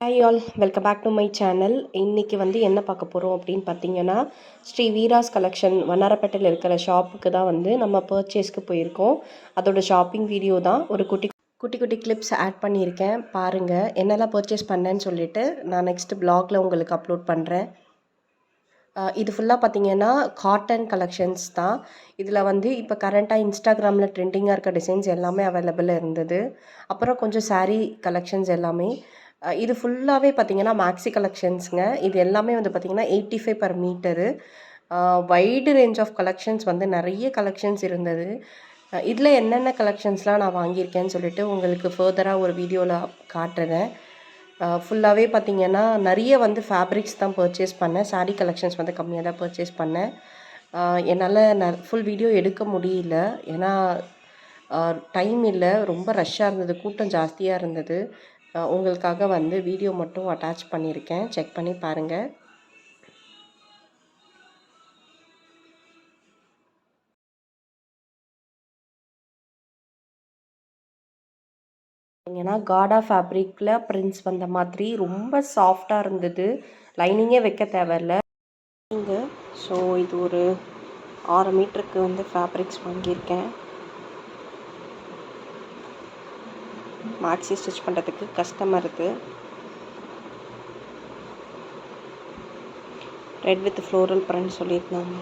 Hi all, welcome back to my channel. இன்றைக்கி என்ன பார்க்க போகிறோம் அப்படின்னு பார்த்தீங்கன்னா, ஸ்ரீ வீராஸ் கலெக்ஷன் வண்ணாரப்பேட்டையில் இருக்கிற ஷாப்புக்கு தான் நம்ம பர்ச்சேஸ்க்கு போயிருக்கோம். அதோட ஷாப்பிங் வீடியோ தான் ஒரு குட்டி குட்டி குட்டி கிளிப்ஸ் ஆட் பண்ணியிருக்கேன். பாருங்கள் என்னெல்லாம் பர்ச்சேஸ் பண்ணேன்னு சொல்லிவிட்டு நான் நெக்ஸ்ட் ப்ளாகில் உங்களுக்கு அப்லோட் பண்ணுறேன். இது ஃபுல்லாக பார்த்தீங்கன்னா காட்டன் கலெக்ஷன்ஸ் தான். இதில் இப்போ கரண்ட்டாக இன்ஸ்டாகிராமில் ட்ரெண்டிங்காக இருக்க டிசைன்ஸ் எல்லாமே அவைலபிளாக இருந்தது. அப்புறம் கொஞ்சம் saree கலெக்ஷன்ஸ் எல்லாமே. இது ஃபுல்லாகவே பார்த்தீங்கன்னா மேக்ஸி கலெக்ஷன்ஸுங்க. இது எல்லாமே பார்த்தீங்கன்னா 85 per metre. Wide range of collections நிறைய கலெக்ஷன்ஸ் இருந்தது. இதில் என்னென்ன கலெக்ஷன்ஸ்லாம் நான் வாங்கியிருக்கேன்னு சொல்லிட்டு உங்களுக்கு ஃபர்தராக ஒரு வீடியோவில் காட்டுறேன். ஃபுல்லாகவே பார்த்தீங்கன்னா நிறைய ஃபேப்ரிக்ஸ் தான் பர்ச்சேஸ் பண்ணேன். saree கலெக்ஷன்ஸ் கம்மியாக தான் பர்ச்சேஸ் பண்ணேன். என்னால் ஃபுல் வீடியோ எடுக்க முடியல. ஏன்னா டைம் இல்லை, ரொம்ப ரஷ்ஷாக இருந்தது, கூட்டம் ஜாஸ்தியாக இருந்தது. உங்களுக்காக வீடியோ மட்டும் அட்டாச் பண்ணியிருக்கேன், செக் பண்ணி பாருங்கள். ஏன்னா காடா ஃபேப்ரிக்கில் பிரிண்ட்ஸ் வந்த மாதிரி ரொம்ப சாஃப்டாக இருந்தது. லைனிங்கே வைக்க தேவையில்ல. ஸோ இது ஒரு 6 மீட்டருக்கு ஃபேப்ரிக்ஸ் வாங்கியிருக்கேன். மேக்ஸி ஸ்டிச் பண்ணுறதுக்கு கஸ்டமருக்கு ரெட் வித் ஃப்ளோரல் பிரிண்ட் சொல்லியிருந்தாங்க.